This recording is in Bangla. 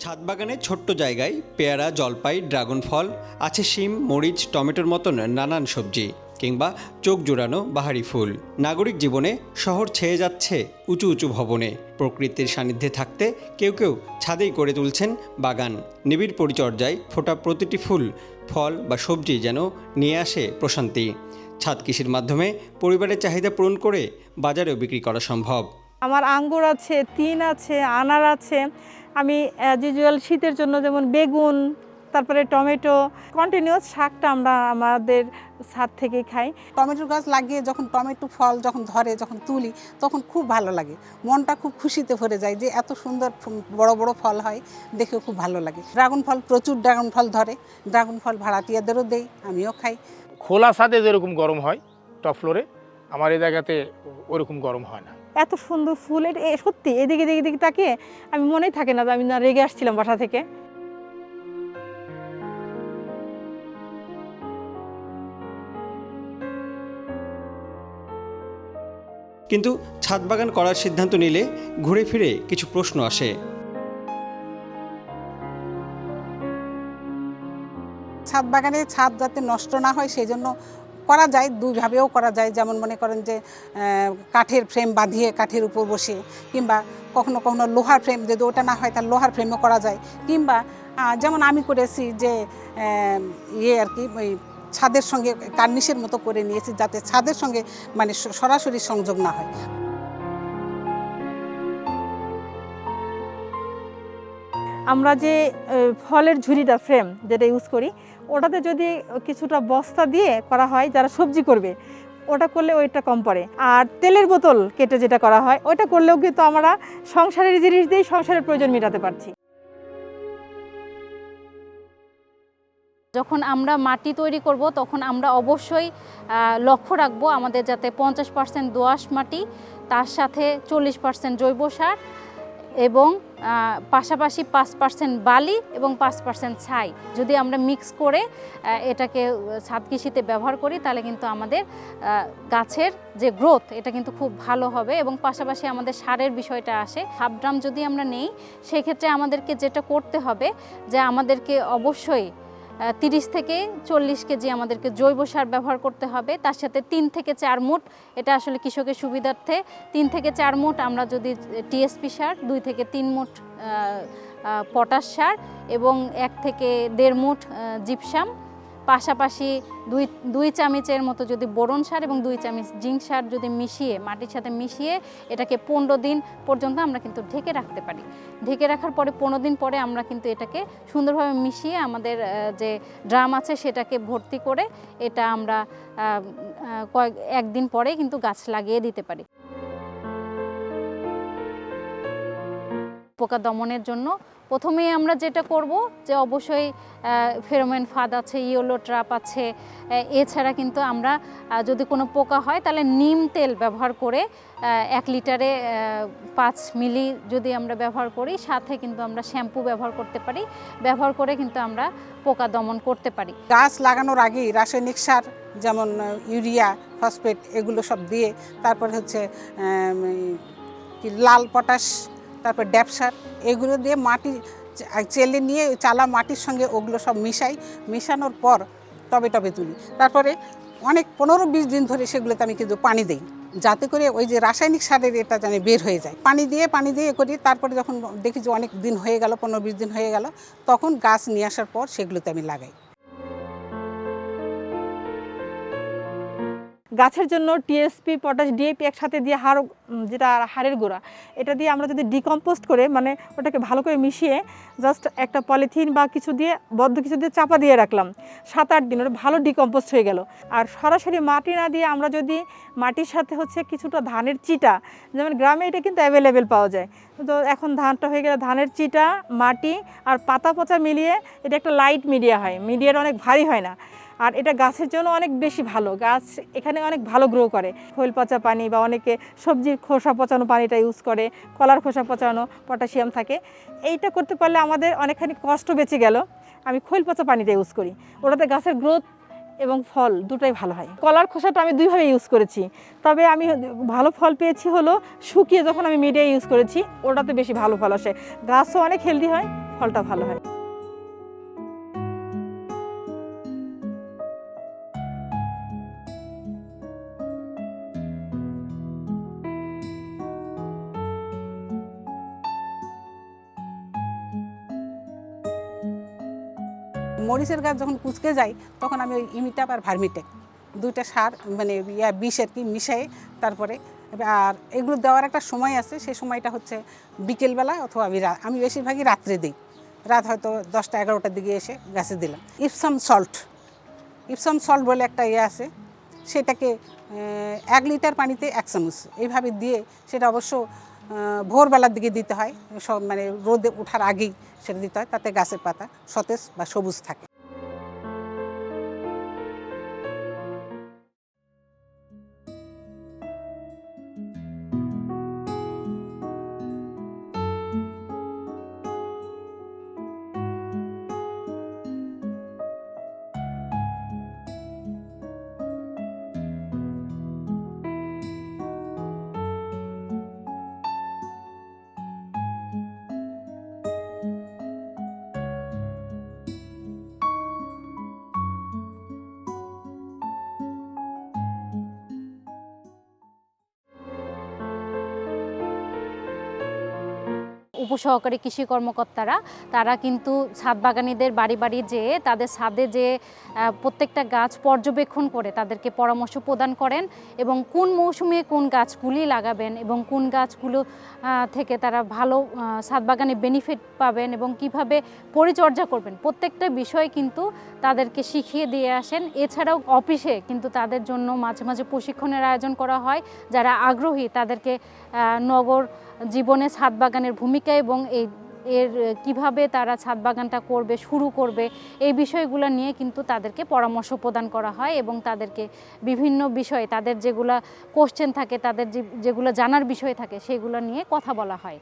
ছাদ বাগানে ছোট্ট জায়গায় পেয়ারা, জলপাই, ড্রাগন ফল, আছে শিম, মরিচ, টমেটোর মতন নানান সবজি কিংবা চোখ জোড়ানো বাহারি ফুল। নাগরিক জীবনে শহর ছেয়ে যাচ্ছে উঁচু উঁচু ভবনে। প্রকৃতির সান্নিধ্যে থাকতে কেউ কেউ ছাদেই করে তুলছেন বাগান। নিবিড় পরিচর্যায় ফোটা প্রতিটি ফুল, ফল বা সবজি যেন নিয়ে আসে প্রশান্তি। ছাদ কৃষির মাধ্যমে পরিবারের চাহিদা পূরণ করে বাজারেও বিক্রি করা সম্ভব। আমার আঙ্গুর আছে, তিন আছে, আনার আছে। আমি অ্যাজ ইউজুয়াল শীতের জন্য যেমন বেগুন, তারপরে টমেটো, কন্টিনিউয়াস শাকটা আমরা আমাদের ছাদ থেকেই খাই। টমেটোর গাছ লাগিয়ে যখন টমেটো ফল যখন ধরে, যখন তুলি, তখন খুব ভালো লাগে। মনটা খুব খুশিতে ভরে যায় যে এত সুন্দর বড় বড় ফল হয়, দেখেও খুব ভালো লাগে। ড্রাগন ফল, প্রচুর ড্রাগন ফল ধরে। ড্রাগন ফল ভাড়াটিয়াদেরও দেই, আমিও খাই। খোলা ছাদে যেরকম গরম হয় টপ ফ্লোরে, আমার এই জায়গাতে ওরকম গরম হয় না। এত সুন্দর ফুল, সত্যি এদিকে এদিকে তাকিয়ে আমি মনেই থাকে না যে আমি না রেগে আসছিলাম বাসা থেকে। কিন্তু ছাদ বাগান করার সিদ্ধান্ত নিলে ঘুরে ফিরে কিছু প্রশ্ন আসে। ছাদ বাগানে ছাদ যাতে নষ্ট না হয় সেই জন্য করা যায়, দুইভাবেও করা যায়। যেমন মনে করেন যে কাঠের ফ্রেম বাঁধিয়ে কাঠের উপর বসে, কিংবা কখনো কখনো লোহার ফ্রেম, যদি ওটা না হয় তাহলে লোহার ফ্রেমও করা যায়। কিংবা যেমন আমি করেছি যে আর কি ওই ছাদের সঙ্গে কার্নিশের মতো করে নিয়েছি, যাতে ছাদের সঙ্গে মানে সরাসরি সংযোগ না হয়। আমরা যে ফলের ঝুড়িটা ফ্রেম যেটা ইউজ করি, ওটাতে যদি কিছুটা বস্তা দিয়ে করা হয়, যারা সবজি করবে ওটা করলে ওইটা কম পড়ে। আর তেলের বোতল কেটে যেটা করা হয় ওইটা করলেও কিন্তু আমরা সংসারের জিনিস দিয়েই সংসারের প্রয়োজন মেটাতে পারছি। যখন আমরা মাটি তৈরি করব তখন আমরা অবশ্যই লক্ষ্য রাখবো আমাদের যাতে 50% দোআঁশ মাটি, তার সাথে 40% জৈব সার এবং পাশাপাশি 5% বালি এবং 5% ছাই যদি আমরা মিক্স করে এটাকে ছাদ কৃষিতে ব্যবহার করি, তাহলে কিন্তু আমাদের গাছের যে গ্রোথ এটা কিন্তু খুব ভালো হবে। এবং পাশাপাশি আমাদের সারের বিষয়টা আসে। হাফ ড্রাম যদি আমরা নেই, সেক্ষেত্রে আমাদেরকে যেটা করতে হবে যে আমাদেরকে অবশ্যই 30 থেকে 40 কেজি আমাদেরকে জৈব সার ব্যবহার করতে হবে। তার সাথে 3 থেকে 4 মুঠ, এটা আসলে কৃষকের সুবিধার্থে 3 থেকে 4 মুঠ আমরা যদি টিএসপি সার, 2 থেকে 3 মুঠ পটাশ সার এবং 1 থেকে 1.5 মুঠ জিপসাম, পাশাপাশি 2 চামচের মতো যদি বোরন সার এবং 2 চামচ জিঙ্ক সার যদি মিশিয়ে মাটির সাথে মিশিয়ে এটাকে 15 দিন পর্যন্ত আমরা কিন্তু ঢেকে রাখতে পারি। ঢেকে রাখার পরে 15 দিন পরে আমরা কিন্তু এটাকে সুন্দরভাবে মিশিয়ে আমাদের যে ড্রাম আছে সেটাকে ভর্তি করে এটা আমরা একদিন পরে কিন্তু গাছ লাগিয়ে দিতে পারি। পোকা দমনের জন্য প্রথমেই আমরা যেটা করব যে অবশ্যই ফেরোমন ফাঁদ আছে, ইয়েলো ট্র্যাপ আছে। এছাড়া কিন্তু আমরা যদি কোনো পোকা হয় তাহলে নিম তেল ব্যবহার করে 1 লিটারে 5 মিলি যদি আমরা ব্যবহার করি, সাথে কিন্তু আমরা শ্যাম্পু ব্যবহার করতে পারি। ব্যবহার করে কিন্তু আমরা পোকা দমন করতে পারি। গাছ লাগানোর আগেই রাসায়নিক সার যেমন ইউরিয়া, ফসফেট এগুলো সব দিয়ে, তারপরে হচ্ছে লাল পটাশ, তারপর ড্যাপ সার, এগুলো দিয়ে মাটি চেলে নিয়ে চালা মাটির সঙ্গে ওগুলো সব মিশানোর পর টবে টবে তুলি। তারপরে অনেক 15-20 দিন ধরে সেগুলোতে আমি কিন্তু পানি দিই, যাতে করে ওই যে রাসায়নিক সারের এটা যেন বের হয়ে যায়। পানি দিয়ে করি। তারপরে যখন দেখি যে অনেক দিন হয়ে গেল, 15-20 দিন হয়ে গেল, তখন গাছ নিয়ে আসার পর সেগুলোতে আমি লাগাই। গাছের জন্য টিএসপি, পটাশ, ডিএপি একসাথে দিয়ে যেটা হাড়ের গোড়া, এটা দিয়ে আমরা যদি ডিকম্পোস্ট করে মানে ওটাকে ভালো করে মিশিয়ে জাস্ট একটা পলিথিন বা কিছু দিয়ে চাপা দিয়ে রাখলাম, 7-8 দিন ওটা ভালো ডিকম্পোস্ট হয়ে গেল। আর সরাসরি মাটি না দিয়ে আমরা যদি মাটির সাথে হচ্ছে কিছুটা ধানের চিটা, যেমন গ্রামে এটা কিন্তু অ্যাভেলেবেল পাওয়া যায়, তো এখন ধানটা হয়ে গেলে ধানের চিটা, মাটি আর পাতা পচা মিলিয়ে এটা একটা লাইট মিডিয়া হয়, মিডিয়াটা অনেক ভারী হয় না। আর এটা গাছের জন্য অনেক বেশি ভালো, গাছ এখানে অনেক ভালো গ্রো করে। খোল পচা পানি বা অনেকে সবজির খোসা পচানো পানিটা ইউজ করে, কলার খোসা পচানো, পটাশিয়াম থাকে। এইটা করতে পারলে আমাদের অনেকখানি কষ্ট বেঁচে গেল। আমি খোল পচা পানিটা ইউজ করি, ওটাতে গাছের গ্রোথ এবং ফল দুটোই ভালো হয়। কলার খোসাটা আমি 2 ভাবে ইউজ করেছি, তবে আমি ভালো ফল পেয়েছি হলো শুকিয়ে, যখন আমি মিডিয়া ইউজ করেছি ওটাতে বেশি ভালো ফল আসে, গাছও অনেক হেলদি হয়, ফলটা ভালো হয়। মরিচের গাছ যখন কুচকে যায় তখন আমি ওই ইমিটাপ আর ভার্মিটেক দুইটা সার মানে বিষ আর কি মিশিয়ে তারপরে, আর এগুলো দেওয়ার একটা সময় আছে, সেই সময়টা হচ্ছে বিকেলবেলা অথবা আমি বেশিরভাগই রাত্রে দিই। রাত হয়তো 10টা 11টার দিকে এসে গাছে দিলাম। ইপসাম সল্ট বলে একটা আছে, সেটাকে 1 লিটার পানিতে 1 চামচ এইভাবে দিয়ে, সেটা অবশ্য ভোরবেলার দিকে দিতে হয়, সব মানে রোদে ওঠার আগেই সেটা দিতে হয়, তাতে গাছের পাতা সতেজ বা সবুজ থাকে। উপসহকারী কৃষি কর্মকর্তারা তারা কিন্তু ছাদ বাগানীদের বাড়ি বাড়ি যেয়ে তাদের ছাদে যে প্রত্যেকটা গাছ পর্যবেক্ষণ করে তাদেরকে পরামর্শ প্রদান করেন এবং কোন মৌসুমে কোন গাছগুলি লাগাবেন এবং কোন গাছগুলো থেকে তারা ভালো ছাদ বাগানে বেনিফিট পাবেন এবং কিভাবে পরিচর্যা করবেন প্রত্যেকটা বিষয় কিন্তু তাদেরকে শিখিয়ে দিয়ে আসেন। এছাড়াও অফিসে কিন্তু তাদের জন্য মাঝে মাঝে প্রশিক্ষণের আয়োজন করা হয়। যারা আগ্রহী তাদেরকে নগর জীবনে ছাদ বাগানের ভূমিকা এবং এর কিভাবে তারা ছাদ বাগানটা করবে, শুরু করবে, এই বিষয়গুলো নিয়ে কিন্তু তাদেরকে পরামর্শ প্রদান করা হয় এবং তাদেরকে বিভিন্ন বিষয়ে তাদের যেগুলো কোশ্চেন থাকে, তাদের যেগুলো জানার বিষয় থাকে সেগুলো নিয়ে কথা বলা হয়।